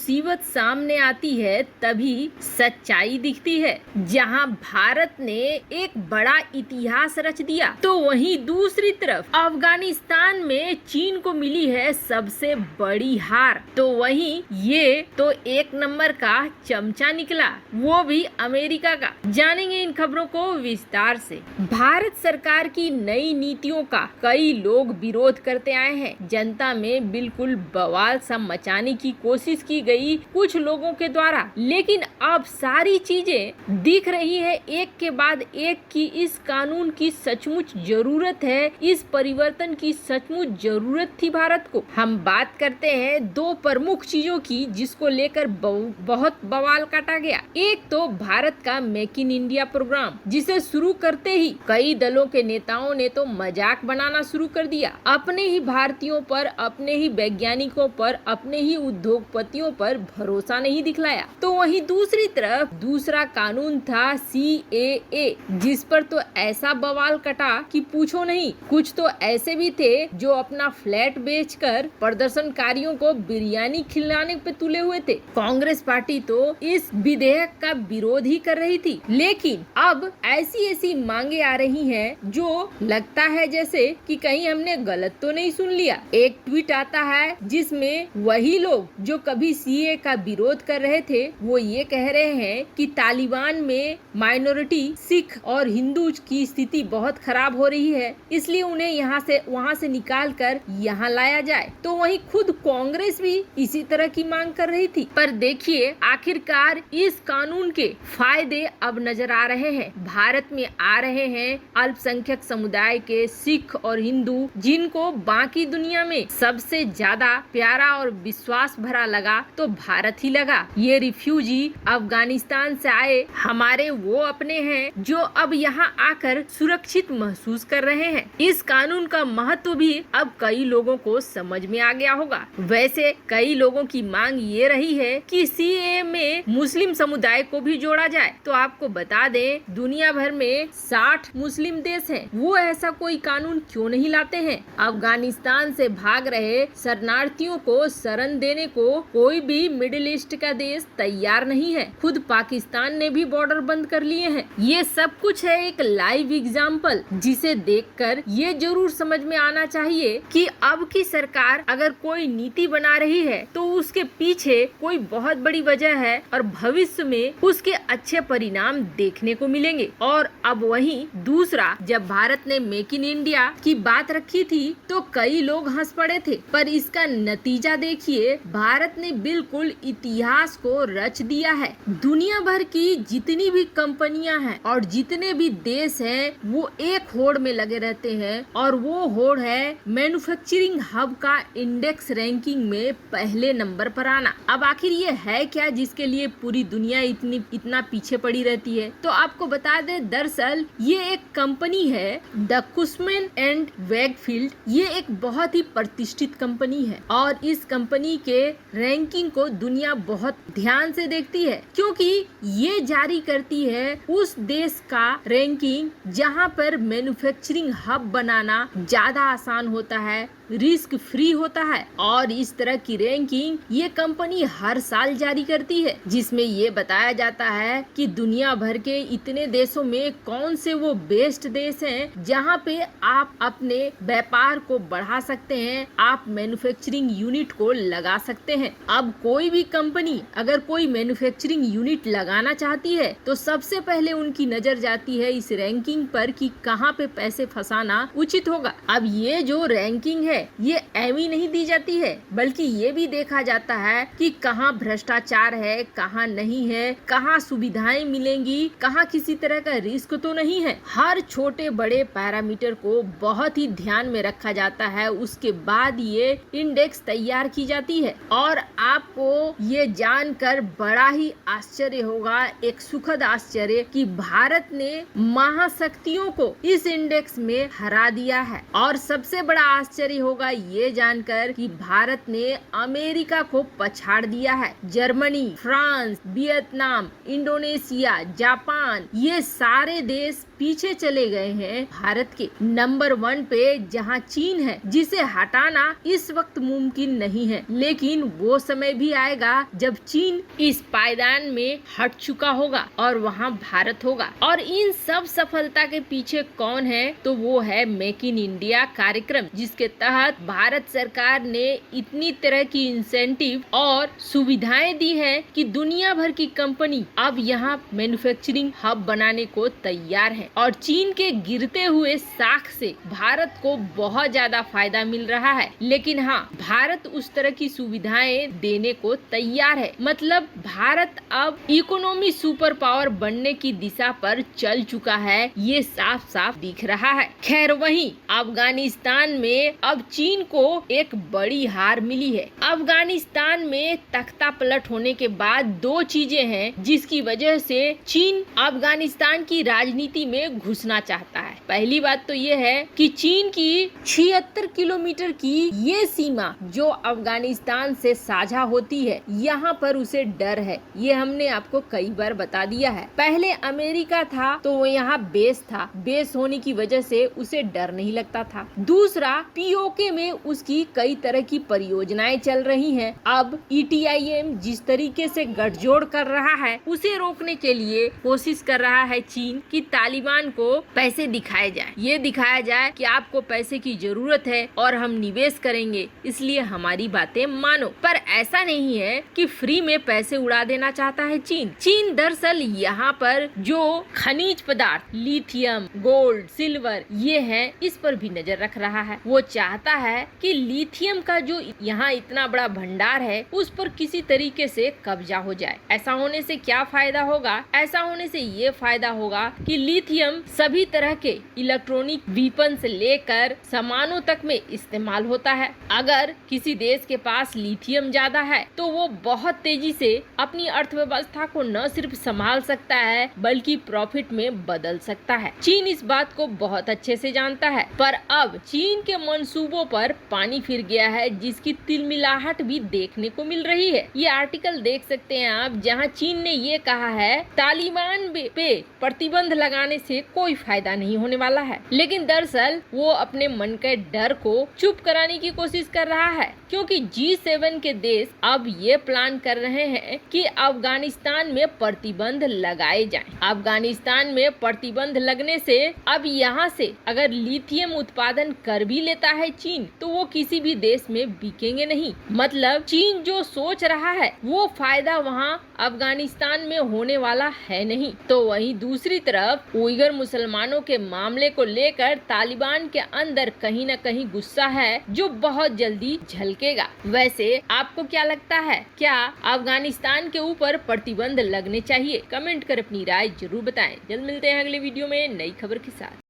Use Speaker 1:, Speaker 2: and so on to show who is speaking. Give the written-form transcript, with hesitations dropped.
Speaker 1: मुसीबत सामने आती है तभी सच्चाई दिखती है। जहां भारत ने एक बड़ा इतिहास रच दिया तो वहीं दूसरी तरफ अफगानिस्तान में चीन को मिली है सबसे बड़ी हार। तो वहीं ये तो एक नंबर का चमचा निकला, वो भी अमेरिका का। जानेंगे इन खबरों को विस्तार से। भारत सरकार की नई नीतियों का कई लोग विरोध करते आए हैं। जनता में बिल्कुल बवाल सा मचाने की कोशिश की गई कुछ लोगों के द्वारा, लेकिन अब सारी चीजें दिख रही है एक के बाद एक की इस कानून की सचमुच जरूरत है, इस परिवर्तन की सचमुच जरूरत थी भारत को। हम बात करते हैं दो प्रमुख चीजों की जिसको लेकर बहुत बवाल काटा गया। एक तो भारत का मेक इन इंडिया प्रोग्राम, जिसे शुरू करते ही कई दलों के नेताओं ने तो मजाक बनाना शुरू कर दिया। अपने ही भारतीयों पर, अपने ही वैज्ञानिकों पर, अपने ही उद्योगपतियों पर भरोसा नहीं दिखलाया। तो वहीं दूसरी तरफ दूसरा कानून था CAA, जिस पर तो ऐसा बवाल कटा कि पूछो नहीं। कुछ तो ऐसे भी थे जो अपना फ्लैट बेचकर प्रदर्शनकारियों को बिरयानी खिलाने पे तुले हुए थे। कांग्रेस पार्टी तो इस विधेयक का विरोध ही कर रही थी, लेकिन अब ऐसी मांगे आ रही हैं जो लगता है जैसे कि कहीं हमने गलत तो नहीं सुन लिया। एक ट्वीट आता है जिसमें वही लोग जो कभी CAA का विरोध कर रहे थे वो ये कह रहे हैं कि तालिबान में माइनॉरिटी सिख और हिंदू की स्थिति बहुत खराब हो रही है, इसलिए उन्हें वहाँ से निकाल कर यहाँ लाया जाए। तो वहीं खुद कांग्रेस भी इसी तरह की मांग कर रही थी। पर देखिए आखिरकार इस कानून के फायदे अब नजर आ रहे हैं। भारत में आ रहे हैं अल्पसंख्यक समुदाय के सिख और हिंदू, जिनको बाकी दुनिया में सबसे ज्यादा प्यारा और विश्वास भरा लगा तो भारत ही लगा। ये रिफ्यूजी अफगानिस्तान से आए हमारे वो अपने हैं जो अब यहाँ आकर सुरक्षित महसूस कर रहे हैं। इस कानून का महत्व भी अब कई लोगों को समझ में आ गया होगा। वैसे कई लोगों की मांग ये रही है कि CAA में मुस्लिम समुदाय को भी जोड़ा जाए। तो आपको बता दें दुनिया भर में 60 मुस्लिम देश हैं, वो ऐसा कोई कानून क्यों नहीं लाते हैं। अफगानिस्तान से भाग रहे शरणार्थियों को शरण देने को कोई भी मिडिल ईस्ट का देश तैयार नहीं है। खुद पाकिस्तान ने भी बॉर्डर बंद कर लिए हैं। ये सब कुछ है एक लाइव एग्जाम्पल, जिसे देखकर ये जरूर समझ में आना चाहिए कि अब की सरकार अगर कोई नीति बना रही है तो उसके पीछे कोई बहुत बड़ी वजह है और भविष्य में उसके अच्छे परिणाम देखने को मिलेंगे। और अब वहीं दूसरा, जब भारत ने मेक इन इंडिया की बात रखी थी तो कई लोग हंस पड़े थे, पर इसका नतीजा देखिए, भारत ने बिल्कुल इतिहास को रच दिया है। दुनिया भर की जितनी भी कंपनियां हैं और जितने भी देश हैं वो एक होड़ में लगे रहते हैं, और वो होड़ है मैन्युफैक्चरिंग हब का इंडेक्स रैंकिंग में पहले नंबर पर आना। अब आखिर ये है क्या जिसके लिए पूरी दुनिया इतना पीछे पड़ी रहती है? तो आपको बता दें, दरअसल ये एक कंपनी है द कुशमैन एंड वैकफील्ड। ये एक बहुत ही प्रतिष्ठित कंपनी है और इस कंपनी के रैंकिंग को दुनिया बहुत ध्यान से देखती है, क्योंकि ये जारी करती है उस देश का रैंकिंग जहां पर मैन्युफैक्चरिंग हब बनाना ज्यादा आसान होता है, रिस्क फ्री होता है। और इस तरह की रैंकिंग ये कंपनी हर साल जारी करती है, जिसमें ये बताया जाता है कि दुनिया भर के इतने देशों में कौन से वो बेस्ट देश हैं जहां पे आप अपने व्यापार को बढ़ा सकते हैं, आप मैन्युफैक्चरिंग यूनिट को लगा सकते हैं। अब कोई भी कंपनी अगर कोई मैन्युफैक्चरिंग यूनिट लगाना चाहती है तो सबसे पहले उनकी नजर जाती है इस रैंकिंग पर कि कहां पे पैसे फंसाना उचित होगा। अब ये जो रैंकिंग है ये एवं नहीं दी जाती है, बल्कि ये भी देखा जाता है कि कहाँ भ्रष्टाचार है, कहाँ नहीं है, कहाँ सुविधाएं मिलेंगी, कहाँ किसी तरह का रिस्क तो नहीं है। हर छोटे बड़े पैरामीटर को बहुत ही ध्यान में रखा जाता है, उसके बाद ये इंडेक्स तैयार की जाती है। और आपको ये जानकर बड़ा ही आश्चर्य होगा, एक सुखद आश्चर्य, कि भारत ने महाशक्तियों को इस इंडेक्स में हरा दिया है। और सबसे बड़ा आश्चर्य होगा ये जानकर कि भारत ने अमेरिका को पछाड़ दिया है। Germany, France, Vietnam, Indonesia, Japan, ये सारे देश पीछे चले गए हैं भारत के। नंबर 1 पे जहां चीन है, जिसे हटाना इस वक्त मुमकिन नहीं है, लेकिन वो समय भी आएगा जब चीन इस पायदान में हट चुका होगा और वहां भारत होगा। और इन सब सफलता के पीछे कौन है? तो वो है मेक इन इंडिया कार्यक्रम, जिसके तहत भारत सरकार ने इतनी तरह की इंसेंटिव और सुविधाएं दी है कि दुनिया भर की कंपनी अब यहाँ मैन्युफैक्चरिंग हब बनाने को तैयार है। और चीन के गिरते हुए साख से भारत को बहुत ज्यादा फायदा मिल रहा है। लेकिन हाँ, भारत उस तरह की सुविधाएं देने को तैयार है। मतलब भारत अब इकोनॉमी सुपर पावर बनने की दिशा पर चल चुका है, ये साफ साफ दिख रहा है। खैर, वहीं अफगानिस्तान में अब चीन को एक बड़ी हार मिली है। अफगानिस्तान में तख्ता पलट होने के बाद 2 चीजें हैं जिसकी वजह से चीन अफगानिस्तान की राजनीति में घुसना चाहता है। पहली बात तो ये है कि चीन की 76 किलोमीटर की ये सीमा जो अफगानिस्तान से साझा होती है, यहाँ पर उसे डर है। ये हमने आपको कई बार बता दिया है। पहले अमेरिका था तो वो यहाँ बेस था, बेस होने की वजह से उसे डर नहीं लगता था। दूसरा, पीओके में उसकी कई तरह की परियोजनाएं चल रही हैं। अब ETIM जिस तरीके से गठजोड़ कर रहा है, उसे रोकने के लिए कोशिश कर रहा है चीन कि तालिबान को पैसे दिखाए जाए, ये दिखाया जाए कि आपको पैसे की जरूरत है और हम निवेश करेंगे, इसलिए हमारी बातें मानो। पर ऐसा नहीं है कि फ्री में पैसे उड़ा देना चाहता है चीन। चीन दरअसल यहाँ पर जो खनिज पदार्थ लिथियम, गोल्ड, सिल्वर ये है, इस पर भी नजर रख रहा है। वो चाहता है कि लिथियम का जो यहाँ इतना बड़ा भंडार है, उस पर किसी तरीके से कब्जा हो जाए। ऐसा होने से क्या फायदा होगा? ऐसा होने से ये फायदा होगा कि लिथियम सभी तरह के इलेक्ट्रॉनिक वीपन से लेकर सामानों तक में इस्तेमाल होता है। अगर किसी देश के पास लिथियम ज्यादा है तो वो बहुत तेजी से अपनी अर्थव्यवस्था को न सिर्फ संभाल सकता है बल्कि प्रॉफिट में बदल सकता है। चीन इस बात को बहुत अच्छे से जानता है, पर अब चीन के मंसूबों पर पानी फिर गया है, जिसकी तिलमिलाहट भी देखने को मिल रही है। ये आर्टिकल देख सकते हैं आप, जहां चीन ने ये कहा है तालिबान पे प्रतिबंध लगाने से कोई फायदा नहीं होने वाला है। लेकिन दरअसल वो अपने मन के डर को चुप कराने की कोशिश कर रहा है, क्योंकि G7 के देश अब ये प्लान कर रहे हैं कि अफगानिस्तान में प्रतिबंध लगाए जाएं। अफगानिस्तान में प्रतिबंध लगने से अब यहाँ से अगर लिथियम उत्पादन कर भी लेता है चीन, तो वो किसी भी देश में बिकेंगे नहीं। मतलब चीन जो सोच रहा है वो फायदा वहाँ अफगानिस्तान में होने वाला है नहीं। तो वहीं दूसरी तरफ उइगर मुसलमानों के मामले को लेकर तालिबान के अंदर कहीं न कहीं गुस्सा है, जो बहुत जल्दी झलकेगा। वैसे आपको क्या लगता है, क्या अफगानिस्तान के ऊपर प्रतिबंध लगने चाहिए? कमेंट कर अपनी राय जरूर बताएं। जल्द मिलते हैं अगले वीडियो में नई खबर के साथ।